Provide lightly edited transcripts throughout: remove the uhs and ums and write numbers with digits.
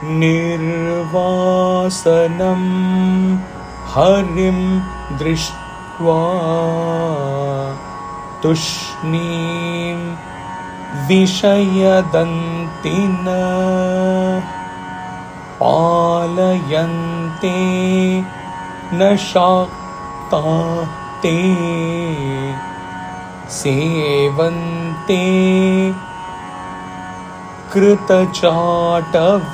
nirvāsanaṃ hariṃ dṛṣṭvā tūṣṇīṃ viṣayadantinaḥ palāyante na śaktāste sevante kṛtacāṭavaḥ.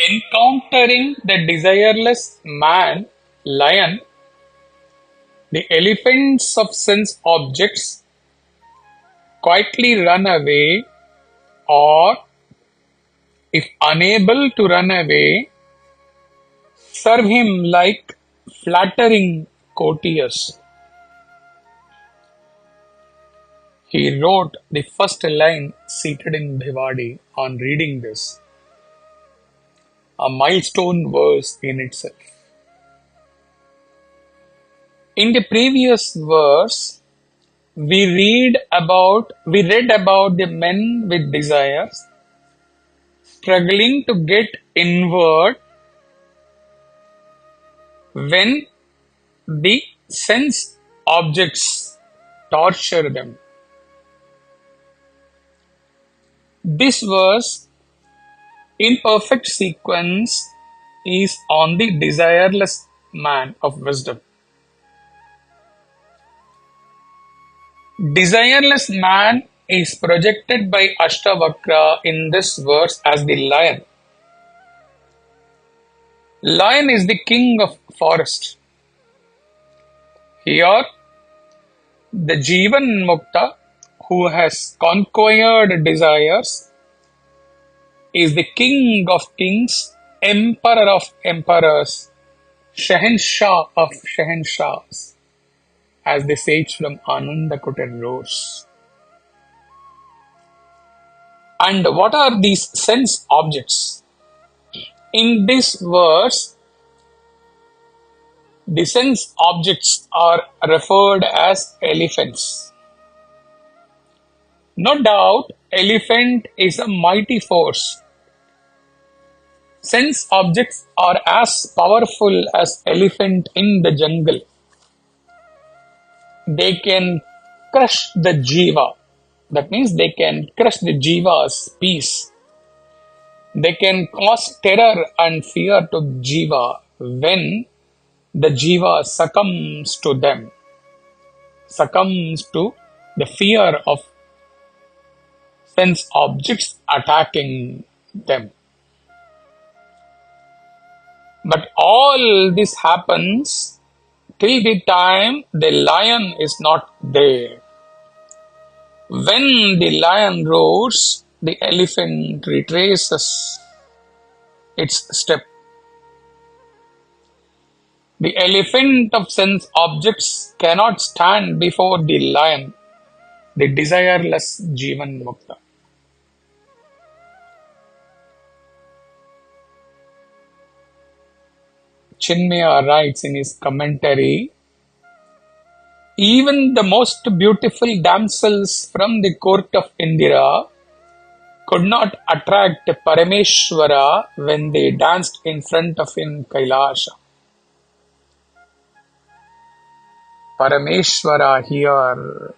Encountering the desireless man, lion, the elephants of sense objects quietly run away, or, if unable to run away, serve him like flattering courtiers. He wrote the first line seated in Bhiwadi. On reading this, a milestone verse in itself. In the previous verse, we read about the men with desires struggling to get inward when the sense objects torture them. This verse, in perfect sequence, is on the desireless man of wisdom. Desireless man is projected by Ashtavakra in this verse as the lion. Lion is the king of forest. Here, the Jivan Mukta, who has conquered desires, is the king of kings, emperor of emperors, Shahenshah of Shahenshahs, as the sage from Ananda Kutir rose. And what are these sense objects? In this verse, the sense objects are referred as elephants. No doubt, elephant is a mighty force. Sense objects are as powerful as elephant in the jungle. They can crush the jiva. That means they can crush the jiva's peace. They can cause terror and fear to jiva when the jiva succumbs to them, succumbs to the fear of sense objects attacking them. But all this happens till the time the lion is not there. When the lion roars, the elephant retraces its step. The elephant of sense objects cannot stand before the lion, the desireless Jivan Mukta. Chinmaya writes in his commentary, even the most beautiful damsels from the court of Indira could not attract Parameshwara when they danced in front of him Kailasha. Parameshwara here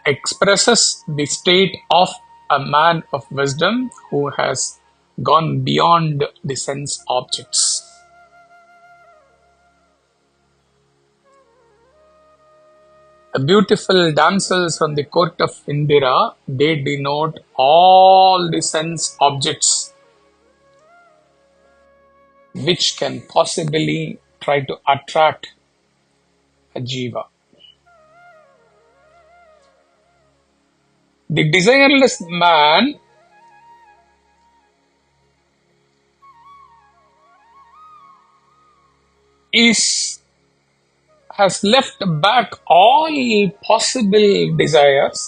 expresses the state of a man of wisdom who has gone beyond the sense objects. The beautiful damsels from the court of Indira, they denote all the sense objects which can possibly try to attract a jiva. The desireless man has left back all possible desires,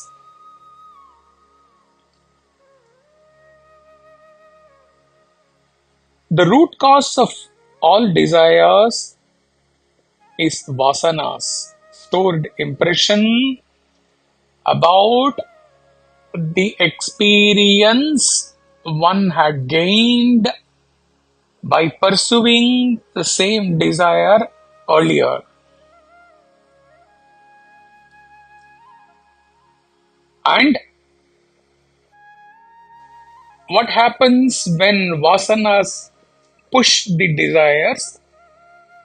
the root cause of all desires is vasanas, stored impression about the experience one had gained by pursuing the same desire earlier. And what happens when vasanas push the desires?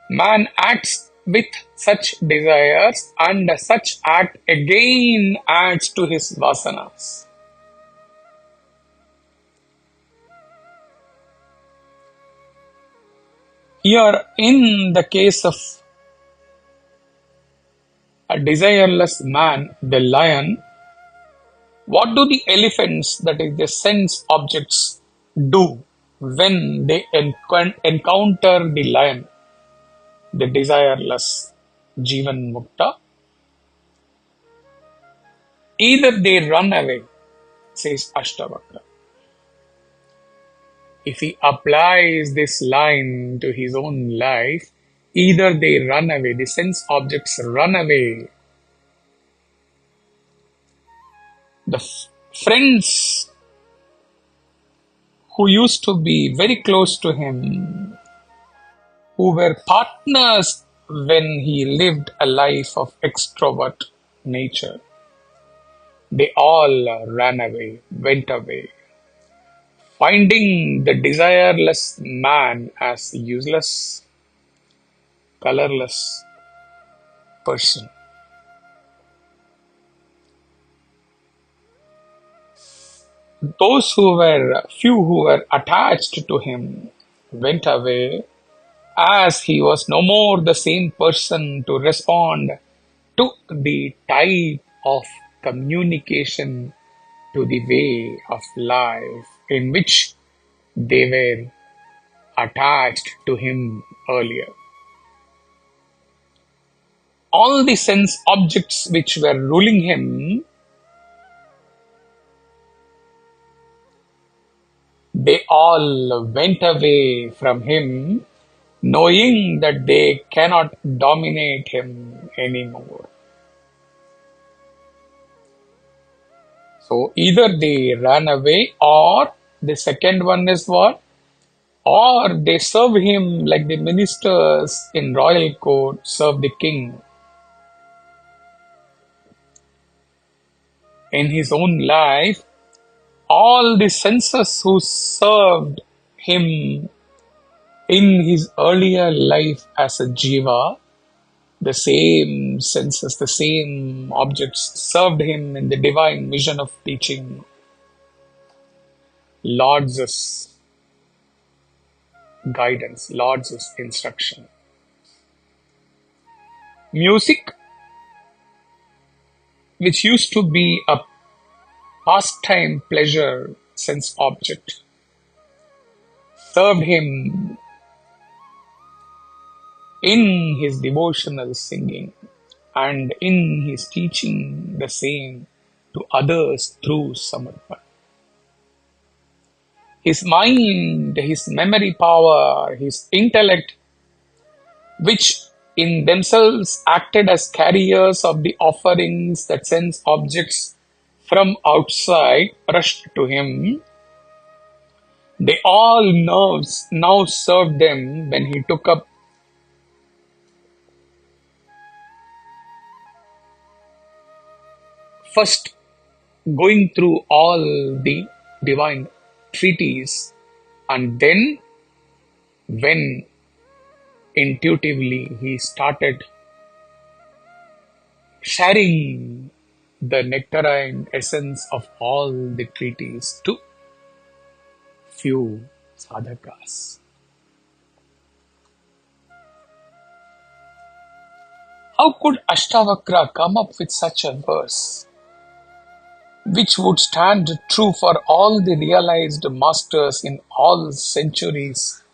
Man acts with such desires, and such act again adds to his vasanas. Here, in the case of a desireless man, the lion, what do the elephants, that is the sense objects, do when they encounter the lion, the desireless Jivan Mukta? Either they run away, says Ashtavakra. If he applies this line to his own life, either they run away, the sense objects run away. The friends who used to be very close to him, who were partners when he lived a life of extrovert nature, they all ran away, went away, finding the desireless man as a useless, colorless person. Those few who were attached to him went away, as he was no more the same person to respond to the type of communication, to the way of life in which they were attached to him earlier. All the sense objects which were ruling him, they all went away from him, knowing that they cannot dominate him anymore. So either they ran away, or the second one is what? Or they serve him like the ministers in royal court serve the king. In his own life, all the senses who served him in his earlier life as a jiva, the same senses, the same objects served him in the divine mission of teaching, Lord's guidance, Lord's instruction. Music, which used to be a pastime pleasure sense object, served him in his devotional singing and in his teaching the same to others through samarpan. His mind, his memory power, his intellect, which in themselves acted as carriers of the offerings that sense objects from outside rushed to him, they all now served them when he took up first going through all the divine treaties, and then when intuitively he started sharing the nectarine essence of all the treaties to few sadhakas. How could Ashtavakra come up with such a verse which would stand true for all the realized masters in all centuries,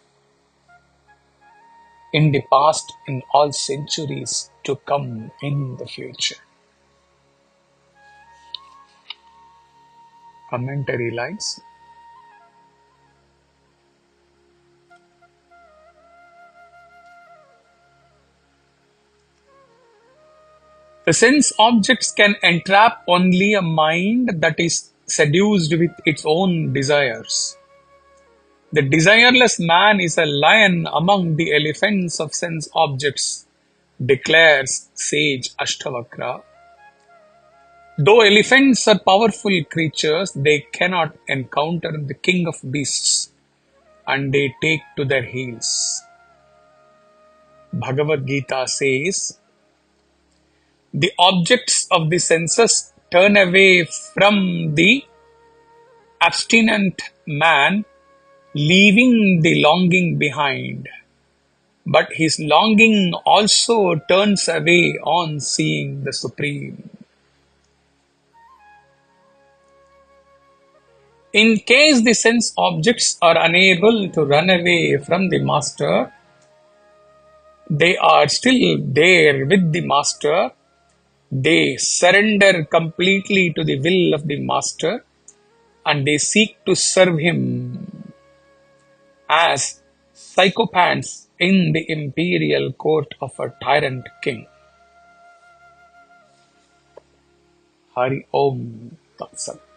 in the past, in all centuries, to come in the future. Commentary lines. The sense objects can entrap only a mind that is seduced with its own desires. The desireless man is a lion among the elephants of sense objects, declares sage Ashtavakra. Though elephants are powerful creatures, they cannot encounter the king of beasts, and they take to their heels. Bhagavad Gita says, the objects of the senses turn away from the abstinent man, leaving the longing behind. But his longing also turns away on seeing the Supreme. In case the sense objects are unable to run away from the Master, they are still there with the Master. They surrender completely to the will of the Master, and they seek to serve him as psychopaths in the imperial court of a tyrant king. Hariṃ. Tat Sat.